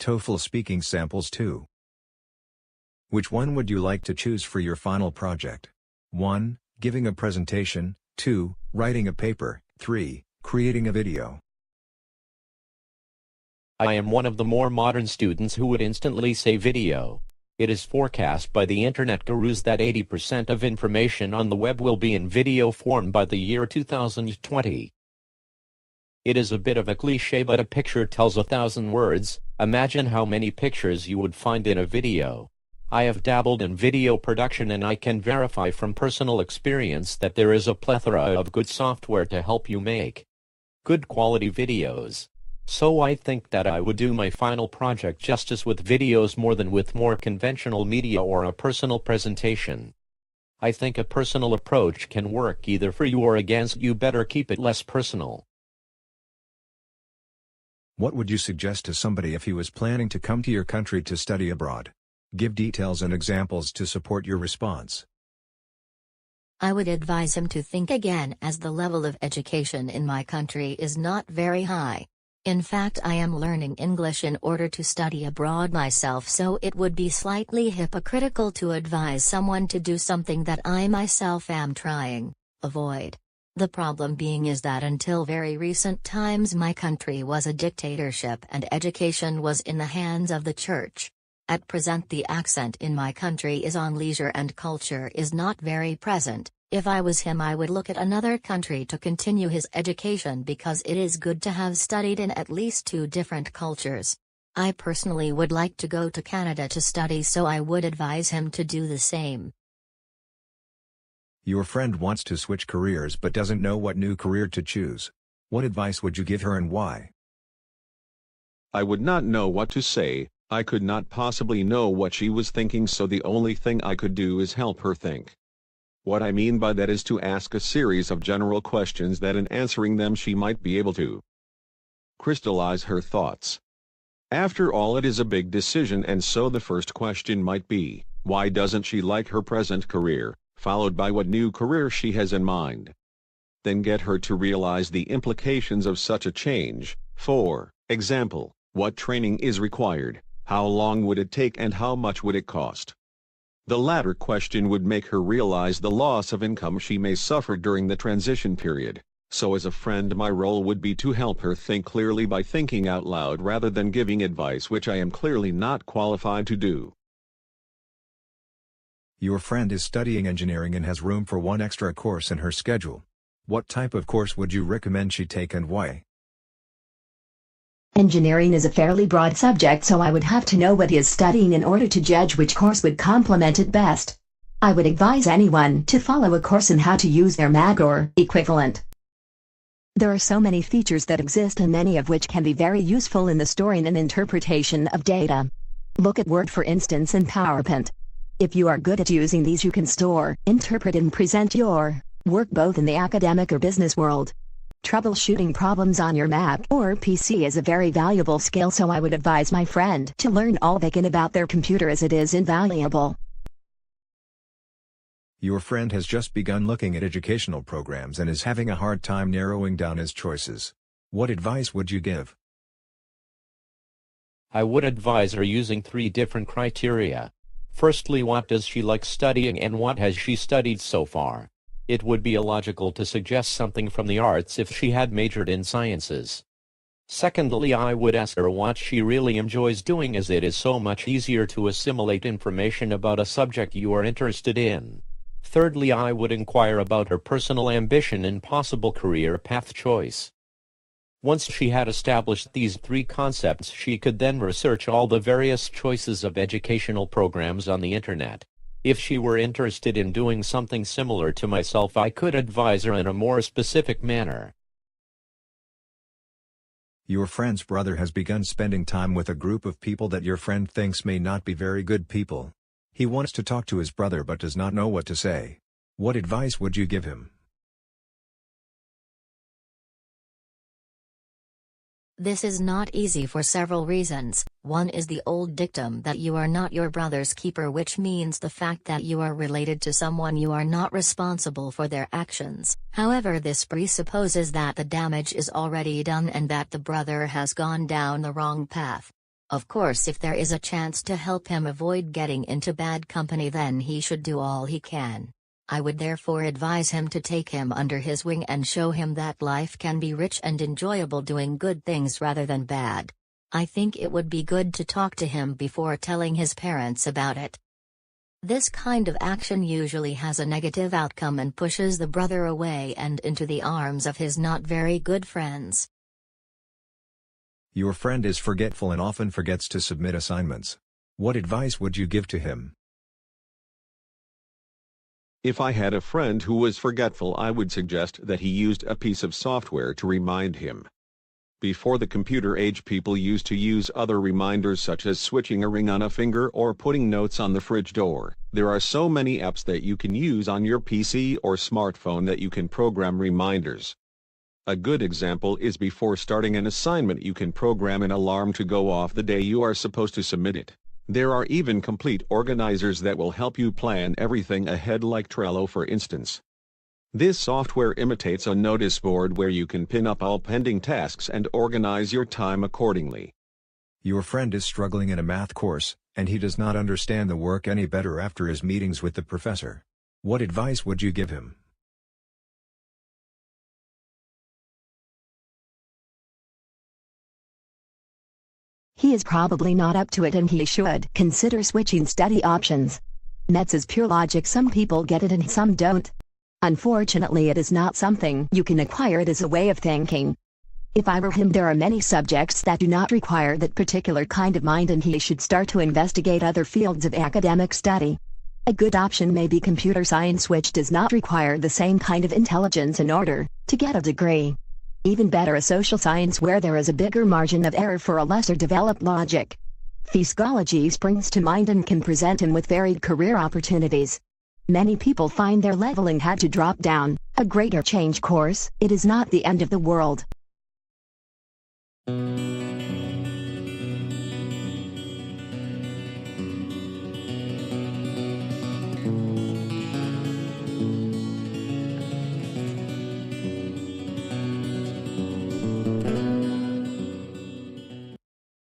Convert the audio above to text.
TOEFL Speaking Samples 2. Which one would you like to choose for your final project? 1. Giving a presentation. 2. Writing a paper. 3. Creating a video. I am one of the more modern students who would instantly say video. It is forecast by the internet gurus that 80% of information on the web will be in video form by the year 2020. It is a bit of a cliche, but a picture tells 1,000 words. Imagine how many pictures you would find in a video. I have dabbled in video production and I can verify from personal experience that there is a plethora of good software to help you make good quality videos. So I think that I would do my final project justice with videos more than with more conventional media or a personal presentation. I think a personal approach can work either for you or against you. Better keep it less personal. What would you suggest to somebody if he was planning to come to your country to study abroad? Give details and examples to support your response. I would advise him to think again, as the level of education in my country is not very high. In fact, I am learning English in order to study abroad myself, so it would be slightly hypocritical to advise someone to do something that I myself am trying avoid. The problem being is that until very recent times my country was a dictatorship and education was in the hands of the church. At present the accent in my country is on leisure and culture is not very present. If I was him, I would look at another country to continue his education because it is good to have studied in at least 2 different cultures. I personally would like to go to Canada to study, so I would advise him to do the same. Your friend wants to switch careers but doesn't know what new career to choose. What advice would you give her and why? I would not know what to say. I could not possibly know what she was thinking, so the only thing I could do is help her think. What I mean by that is to ask a series of general questions that in answering them she might be able to crystallize her thoughts. After all, it is a big decision, and so the first question might be, why doesn't she like her present career, followed by what new career she has in mind. Then get her to realize the implications of such a change. For example, what training is required, how long would it take, and how much would it cost? The latter question would make her realize the loss of income she may suffer during the transition period. So as a friend, my role would be to help her think clearly by thinking out loud rather than giving advice which I am clearly not qualified to do. Your friend is studying engineering and has room for 1 extra course in her schedule. What type of course would you recommend she take and why? Engineering is a fairly broad subject, so I would have to know what he is studying in order to judge which course would complement it best. I would advise anyone to follow a course in how to use their mag or equivalent. There are so many features that exist, and many of which can be very useful in the storing and interpretation of data. Look at Word, for instance, and PowerPoint. If you are good at using these, you can store, interpret, and present your work both in the academic or business world. Troubleshooting problems on your Mac or PC is a very valuable skill, so I would advise my friend to learn all they can about their computer, as it is invaluable. Your friend has just begun looking at educational programs and is having a hard time narrowing down his choices. What advice would you give? I would advise her using 3 different criteria. Firstly, what does she like studying and what has she studied so far? It would be illogical to suggest something from the arts if she had majored in sciences. Secondly, I would ask her what she really enjoys doing, as it is so much easier to assimilate information about a subject you are interested in. Thirdly, I would inquire about her personal ambition and possible career path choice. Once she had established these 3 concepts, she could then research all the various choices of educational programs on the internet. If she were interested in doing something similar to myself, I could advise her in a more specific manner. Your friend's brother has begun spending time with a group of people that your friend thinks may not be very good people. He wants to talk to his brother but does not know what to say. What advice would you give him? This is not easy for several reasons. One is the old dictum that you are not your brother's keeper, which means the fact that you are related to someone you are not responsible for their actions. However, this presupposes that the damage is already done and that the brother has gone down the wrong path. Of course, if there is a chance to help him avoid getting into bad company, then he should do all he can. I would therefore advise him to take him under his wing and show him that life can be rich and enjoyable doing good things rather than bad. I think it would be good to talk to him before telling his parents about it. This kind of action usually has a negative outcome and pushes the brother away and into the arms of his not very good friends. Your friend is forgetful and often forgets to submit assignments. What advice would you give to him? If I had a friend who was forgetful, I would suggest that he used a piece of software to remind him. Before the computer age, people used to use other reminders such as switching a ring on a finger or putting notes on the fridge door. There are so many apps that you can use on your PC or smartphone that you can program reminders. A good example is before starting an assignment, you can program an alarm to go off the day you are supposed to submit it. There are even complete organizers that will help you plan everything ahead, like Trello for instance. This software imitates a notice board where you can pin up all pending tasks and organize your time accordingly. Your friend is struggling in a math course, and he does not understand the work any better after his meetings with the professor. What advice would you give him? He is probably not up to it and he should consider switching study options. Maths is pure logic. Some people get it and some don't. Unfortunately, it is not something you can acquire, it is a way of thinking. If I were him, there are many subjects that do not require that particular kind of mind and he should start to investigate other fields of academic study. A good option may be computer science, which does not require the same kind of intelligence in order to get a degree. Even better, a social science where there is a bigger margin of error for a lesser developed logic. Physiology springs to mind and can present him with varied career opportunities. Many people find their leveling had to drop down a grade or change course. It is not the end of the world.